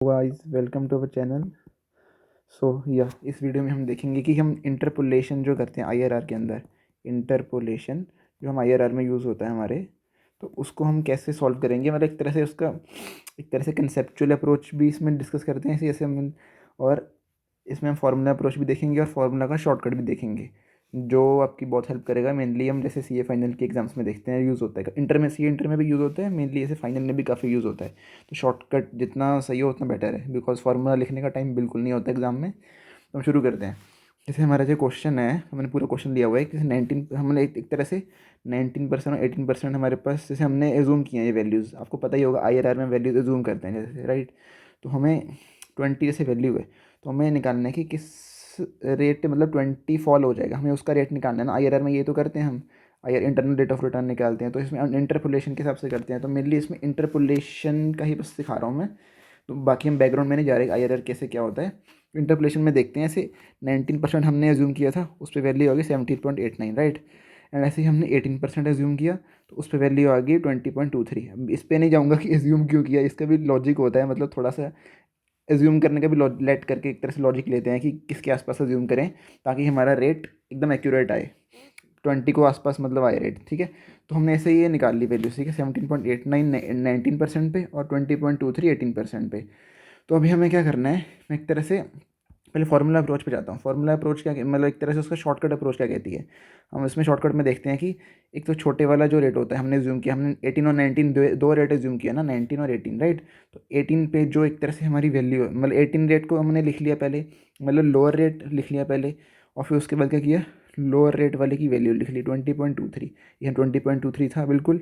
Guys welcome to our channel. इस video में हम देखेंगे कि हम इंटरपोलेशन जो करते हैं आईआरआर के अंदर, इंटरपोलेशन जो हम आईआरआर में यूज़ होता है हमारे, तो उसको हम कैसे सॉल्व करेंगे। मतलब एक तरह से कंसेप्चुअल अप्रोच भी इसमें डिस्कस करते हैं जैसे हम, और इसमें हम फार्मूला अप्रोच भी देखेंगे और फार्मूला का शॉर्टकट भी देखेंगे, जो आपकी बहुत हेल्प करेगा। मेनली हम जैसे सीए फाइनल के एग्जाम्स में देखते हैं यूज़ होता है, इंटर में भी यूज़ होता है, मेनली ऐसे फाइनल में भी काफ़ी यूज़ होता है। तो शॉर्टकट जितना सही हो उतना बेटर है, बिकॉज फार्मूला लिखने का टाइम बिल्कुल नहीं होता एग्जाम में। तो हम शुरू करते हैं। जैसे हमारा जो क्वेश्चन है, हमने पूरा क्वेश्चन लिया हुआ है कि 19, हमने एक तरह से 19% और 18% हमारे पास जैसे हमने एज्यूम किया है ये वैल्यूज़। आपको पता ही होगा आईआरआर में वैल्यूज एज्यूम करते हैं जैसे, राइट। तो हमें 20 जैसे वैल्यू है, तो हमें निकालना है कि किस रेट मतलब 20 फॉल हो जाएगा, हमें उसका रेट निकालना है ना। आईआरआर में ये तो करते हैं हम, IR internal rate of return निकालते हैं, तो इसमें इंटरपोलेशन के हिसाब से करते हैं। तो मेनली इसमें इंटरपोलेशन का ही बस सिखा रहा हूँ मैं, तो बाकी हम बैकग्राउंड में नहीं जा रहे आईआरआर कैसे क्या होता है। इंटरपोलेशन में देखते हैं, ऐसे 19% हमने एज्यूम किया था, उस पर वैल्यू आ गई 17.89, राइट। एंड ऐसे ही हमने 18% एज्यूम किया, तो उस पर वैल्यू आ गई 20.23। अब इस पर नहीं जाऊँगा कि एज्यूम क्यों किया, इसका भी लॉजिक होता है, मतलब थोड़ा सा एज्यूम करने का भी लेट करके एक तरह से लॉजिक लेते हैं कि किसके आसपास एज्यूम करें ताकि हमारा रेट एकदम एक्यूरेट आए, 20 को आसपास मतलब आए रेट, ठीक है। तो हमने ऐसे ही ये निकाल ली वैल्यू, ठीक है। 17.89 19% पे और 20.23 18% पे। तो अभी हमें क्या करना है, मैं एक तरह से पहले फार्मूला अप्रोच पे जाता हूँ। फार्मूला अप्रोच क्या मतलब एक तरह से उसका शॉर्टकट अप्रोच क्या कहती है। हम इसमें शॉर्टकट में देखते हैं कि एक तो छोटे वाला जो रेट होता है, हमने ज्यूम किया, हमने 18 और 19 दो रेट ज्यूम किया ना, 19 और 18, राइट। तो 18 पे जो एक तरह से हमारी वैल्यू है, मतलब 18 रेट को हमने लिख लिया पहले, मतलब लोअर रेट लिख लिया पहले, और फिर उसके बाद क्या किया, लोअर रेट वाले की वैल्यू लिख ली 20.23। यह 20.23 था बिल्कुल,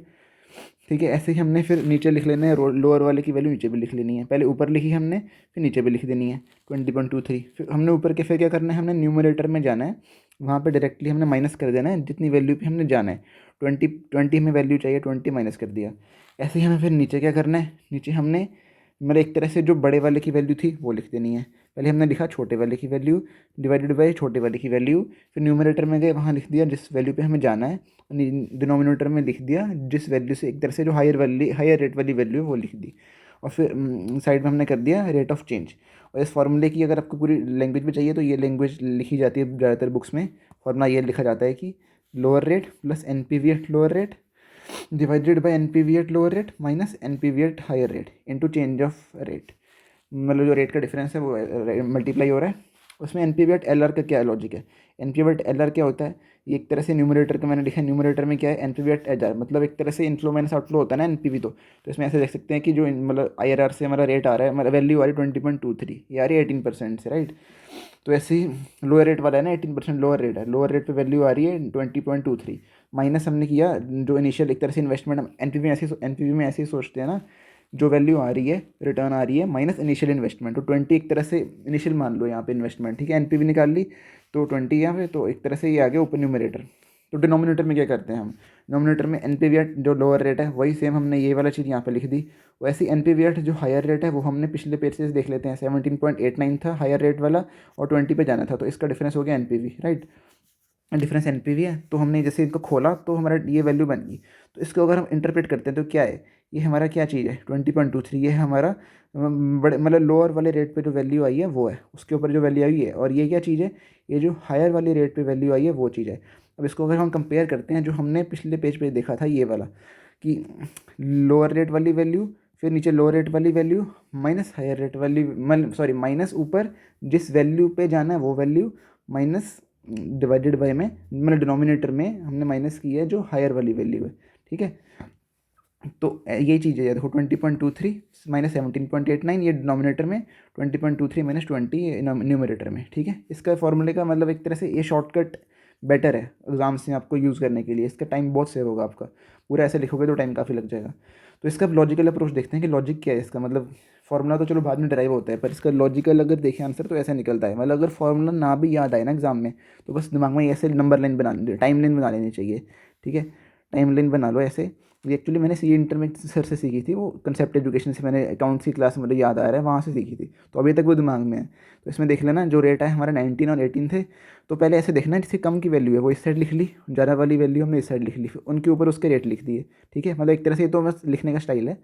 ठीक है। ऐसे ही हमने फिर नीचे लिख लेना है, लोअर वाले की वैल्यू नीचे भी लिख लेनी है, पहले ऊपर लिखी हमने फिर नीचे भी लिख देनी है 20.23। फिर हमने ऊपर के फिर क्या करना है, हमने न्यूमरेटर में जाना है, वहाँ पे डायरेक्टली हमने माइनस कर देना है जितनी वैल्यू पे हमने जाना है। 20 हमें वैल्यू चाहिए, 20 माइनस कर दिया। ऐसे ही हमें फिर नीचे क्या करना है, नीचे हमने मतलब एक तरह से जो बड़े वाले की वैल्यू थी वो लिख देनी है। पहले हमने लिखा छोटे वाले की वैल्यू डिवाइडेड बाई छोटे वाले की वैल्यू, फिर न्यूमरेटर में गए वहाँ लिख दिया जिस वैल्यू पे हमें जाना है, डिनोमिनेटर में लिख दिया जिस वैल्यू से एक तरह से जो हायर रेट वाली वैल्यू है वो लिख दी, और फिर साइड में हमने कर दिया रेट ऑफ चेंज। और इस फार्मूले की अगर आपको पूरी लैंग्वेज में चाहिए तो ये लैंग्वेज लिखी जाती है ज़्यादातर बुक्स में। फार्मूला ये लिखा जाता है कि lower rate plus N P V at lower rate divided by N P V at lower rate minus N P V at higher rate into change of rate. मतलब जो रेट का difference है वो मल्टीप्लाई हो रहा है। उसमें N P V at L R का क्या लॉजिक है, N P V at L R क्या होता है, ये एक तरह से न्यूमरेटर का मैंने लिखा है, न्यूमरेटर में क्या है N P V at H R, मतलब एक तरह से इनफ्लो माइनस आउटफ्लो होता है ना एन पी वी। तो इसमें ऐसे देख सकते हैं कि जो मतलब आई आर आर से हमारा रेट आ रहा है, मतलब वैल्यू आ रही है 20.23, ये आ रही है 18% से, राइट। तो ऐसे ही लोअर रेट वाला है ना, 18% लोअर रेट है, लोअर रेट पे वैल्यू आ रही है 20.23, माइनस हमने किया जो इनिशियल एक तरह से इन्वेस्टमेंट, एन पी वी में ऐसे ही सोचते हैं ना, जो वैल्यू आ रही है रिटर्न आ रही है माइनस इनिशियल इन्वेस्टमेंट, तो 20 एक तरह से इनिशियल मान लो यहाँ पे इन्वेस्टमेंट, ठीक है। एनपीवी निकाल ली तो 20 यहाँ पे, तो एक तरह से ये आ गया ऊपर न्यूमरेटर। तो डिनोमिनेटर में क्या करते हैं हम, डिनोमिनेटर में एनपीवी जो लोअर रेट है वही सेम हमने ये वाला चीज़ यहाँ पे लिख दी। वैसे ही एनपीवी जो हायर रेट है वो हमने पिछले पेज से देख लेते हैं, 17.89 था हायर रेट वाला और 20 पे जाना था, तो इसका डिफरेंस हो गया एनपीवी, राइट। डिफरेंस एनपीवी है, तो हमने जैसे इनको खोला तो हमारा ये वैल्यू बन गई। तो इसको अगर हम इंटरप्रेट करते हैं तो क्या है, ये हमारा क्या चीज़ है 20.23, ये है हमारा बड़े मतलब लोअर वाले रेट पे जो वैल्यू आई है वो है, उसके ऊपर जो वैल्यू आई है, और ये क्या चीज़ है, ये जो हायर वाले रेट पे वैल्यू आई है वो चीज़ है। अब इसको अगर हम कंपेयर करते हैं जो हमने पिछले पेज पे देखा था ये वाला, कि लोअर रेट वाली वैल्यू फिर नीचे लोअर रेट वाली वैल्यू माइनस हायर रेट वाली, सॉरी माइनस ऊपर जिस वैल्यू पे जाना है वो वैल्यू माइनस डिवाइडेड बाय में, मतलब डिनोमिनेटर में हमने माइनस की है जो हायर वाली वैल्यू है, ठीक है। तो ये चीज़ है, देखो 20.23 माइनस 17.89 ये डिनोमिनेटर में, 20.23 माइनस 20 न्यूमरेटर में, ठीक है। इसका फॉर्मूले का मतलब एक तरह से ये शॉर्टकट बेटर है एग्जाम्स में आपको यूज़ करने के लिए, इसका टाइम बहुत सेव होगा आपका, पूरा ऐसे लिखोगे तो टाइम काफ़ी लग जाएगा। तो इसका लॉजिकल अप्रोच देखते हैं कि लॉजिक क्या है इसका, मतलब फॉर्मूला तो चलो बाद में ड्राइव होता है, पर इसका लॉजिकल अगर देखें आंसर तो ऐसे निकलता है। मतलब अगर फॉर्मूला ना भी याद आए ना एग्जाम में, तो बस दिमाग में ऐसे नंबर लाइन बना टाइम लाइन बना लेनी चाहिए, ठीक है। टाइम लाइन बना लो ऐसे ये एक्चुअली मैंने सी इंटर में सर से सीखी थी, वो कंसेप्ट एजुकेशन से मैंने अकाउंट्स की क्लास मुझे याद आ रहा है, वहाँ से सीखी थी, तो अभी तक वो दिमाग में है। तो इसमें देख लेना जो रेट है हमारा 19 और 18 थे, तो पहले ऐसे देखना जिससे कम की वैल्यू है वो इस साइड लिख ली, ज़्यादा वाली वैल्यू हमने इस साइड लिख ली, फिर उनके ऊपर उसके रेट लिख दिए। ठीक है, मतलब एक तरह से ये तो बस लिखने का स्टाइल है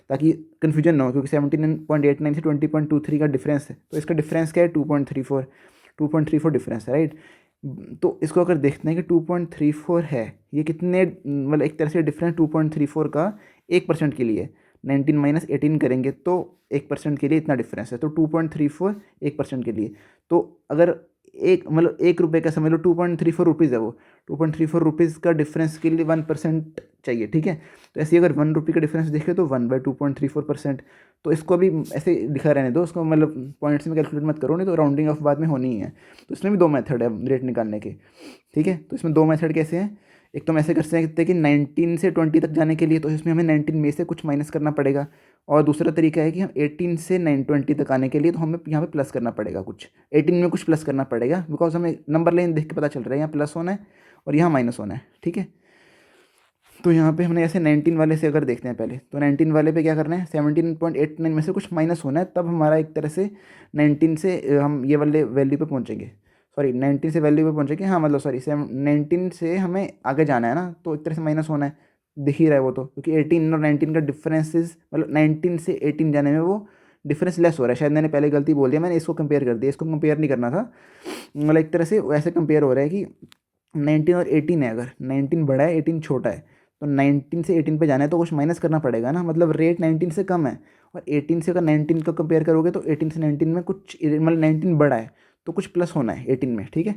ताकि कन्फ्यूजन ना हो, क्योंकि 17.89 से 20.23 का डिफरेंस है, तो इसका डिफरेंस क्या है 2.34 डिफरेंस है, राइट। तो इसको अगर देखते हैं कि 2.34 है, ये कितने मतलब एक तरह से डिफरेंस 2.34 का 1% के लिए 19 माइनस 18 करेंगे तो 1% के लिए इतना डिफरेंस है, तो 2.34 1% के लिए। तो अगर एक मतलब 1 रुपये का समझ लो 2.34 रुपीज़ है वो, 2.34 रुपीज़ का डिफरेंस के लिए 1% चाहिए। ठीक है, तो ऐसे ही अगर 1 रुपये का डिफरेंस देखें तो 1/2.34%। तो इसको अभी ऐसे लिखा रहने दो, उसको मतलब पॉइंट्स में कैलकुलेट मत करो, नहीं तो राउंडिंग ऑफ बाद में होनी ही है। तो इसमें भी दो मेथड है रेट निकालने के। ठीक है, तो इसमें दो मेथड कैसे हैं, एक तो हम ऐसे कर सकते हैं कि 19 से 20 तक जाने के लिए तो इसमें हमें 19 में से कुछ माइनस करना पड़ेगा, और दूसरा तरीका है कि हम 18 से 20 तक आने के लिए तो हमें यहाँ पे प्लस करना पड़ेगा, कुछ 18 में कुछ प्लस करना पड़ेगा, बिकॉज हमें नंबर लाइन देख के पता चल रहा है यहाँ प्लस होना है और यहाँ माइनस होना है। ठीक है, तो यहाँ पे हमने ऐसे 19 वाले से अगर देखते हैं पहले, तो 19 वाले पे क्या करना है, 17.89 में से कुछ माइनस होना है, तब हमारा एक तरह से 19 से हम ये वाले वैल्यू पे पहुँचेंगे, सॉरी 19 से वैल्यू पे पहुँचेंगे, हाँ मतलब सॉरी 19 से हमें आगे जाना है ना, तो एक तरह से माइनस होना है, दिख ही रहा है वो तो, क्योंकि 18 और 19 का डिफरेंसेस मतलब 19 से 18 जाने में वो डिफरेंस लेस हो रहा है। शायद मैंने पहले गलती बोल दिया, मैंने इसको कंपेयर कर दिया, इसको कंपेयर नहीं करना था, मतलब एक तरह से वैसे कंपेयर हो रहा है कि 19 और 18 है, अगर 19 बड़ा है 18 छोटा है, तो 19 से 18 पे जाना है तो कुछ माइनस करना पड़ेगा ना, मतलब रेट 19 से कम है, और 18 से अगर 19 को कंपेयर करोगे तो 18 से 19 में कुछ मतलब 19 बड़ा है तो कुछ प्लस होना है 18 में। ठीक है,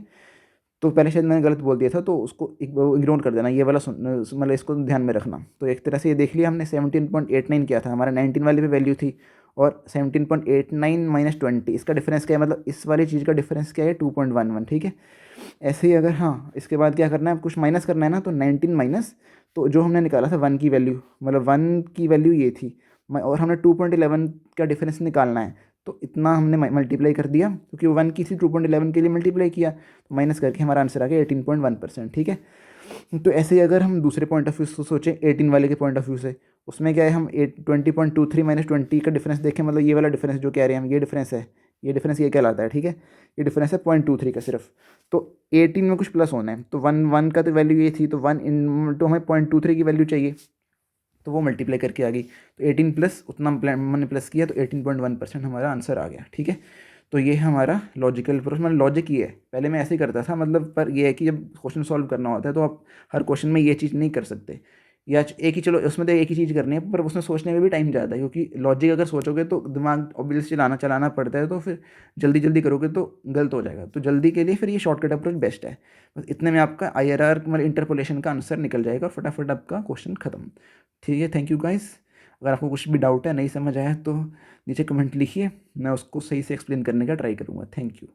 तो पहले शायद मैंने गलत बोल दिया था, तो उसको इग्नोर कर देना, ये वाला मतलब इसको ध्यान में रखना। तो एक तरह से ये देख लिया हमने 17.89 किया था, हमारा 19 वाले पे वैल्यू थी, और 17.89 माइनस 20 इसका डिफरेंस क्या है, मतलब इस वाली चीज़ का डिफरेंस क्या है 2.11। ठीक है, ऐसे ही अगर हाँ इसके बाद क्या करना है, कुछ माइनस करना है ना, तो 19 माइनस, तो जो हमने निकाला था 1 की वैल्यू, मतलब 1 की वैल्यू ये थी, और हमने 2.11 का डिफरेंस निकालना है, तो इतना हमने मल्टीप्लाई कर दिया, क्योंकि 1 की थी 2.11 के लिए मल्टीप्लाई किया, तो माइनस करके हमारा आंसर आ गया 18.1%। ठीक है, तो ऐसे ही अगर हम दूसरे पॉइंट ऑफ व्यू से सोचें 18 वाले के पॉइंट ऑफ व्यू से, उसमें क्या है, हम 20.23 माइनस 20 का डिफरेंस देखें, मतलब ये वाला डिफरेंस जो कह रहे हैं हम, ये डिफरेंस है, ये डिफरेंस ये कहलाता है। ठीक है, ये डिफरेंस है 0.23 का सिर्फ, तो 18 में कुछ प्लस होना है, तो 1 का तो वैल्यू ये थी, तो 1 इन तो हमें 0.23 की वैल्यू चाहिए, तो वो मल्टीप्लाई करके आ गई, तो 18 प्लस उतना मैंने प्लस किया, तो 18.1% हमारा आंसर आ गया। ठीक है, तो ये है हमारा लॉजिकल प्रोसेस, मतलब लॉजिक ये है, पहले मैं ऐसे ही करता था, मतलब पर ये है कि जब क्वेश्चन सॉल्व करना होता है तो आप हर क्वेश्चन में ये चीज़ नहीं कर सकते, या एक ही, चलो उसमें तो एक ही चीज़ करनी है, पर उसमें सोचने में भी टाइम ज़्यादा है, क्योंकि लॉजिक अगर सोचोगे तो दिमाग ऑब्वियसली चलाना चलाना पड़ता है, तो फिर जल्दी जल्दी करोगे तो गलत हो जाएगा, तो जल्दी के लिए फिर ये शॉर्टकट अप्रोच बेस्ट है। बस इतने में आपका IRR मतलब इंटरपोलेशन का आंसर निकल जाएगा और फटाफट आपका क्वेश्चन खत्म। ठीक है, थैंक यू गाइस। अगर आपको कुछ भी डाउट है, नहीं समझ आया, तो नीचे कमेंट लिखिए, मैं उसको सही से एक्सप्लेन करने का ट्राई करूँगा। Thank you.